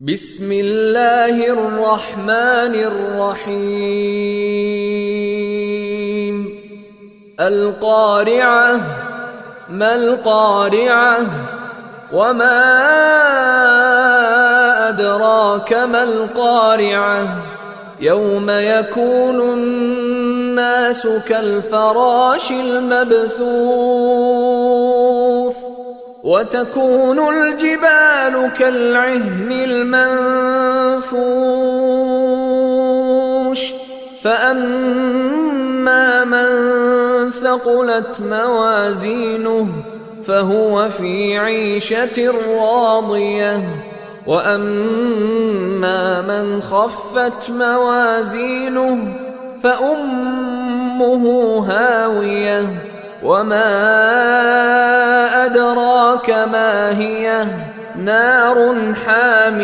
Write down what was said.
بسم الله الرحمن الرحيم القارعة ما القارعة وما أدراك ما القارعة يوم يكون الناس كالفراش المبثوث وتكون الجبال كالعهن المنفوش فأما من ثقلت موازينه فهو في عيشة راضية وأما من خفت موازينه فأمه هاوية وما أدراك ما هي نار حامية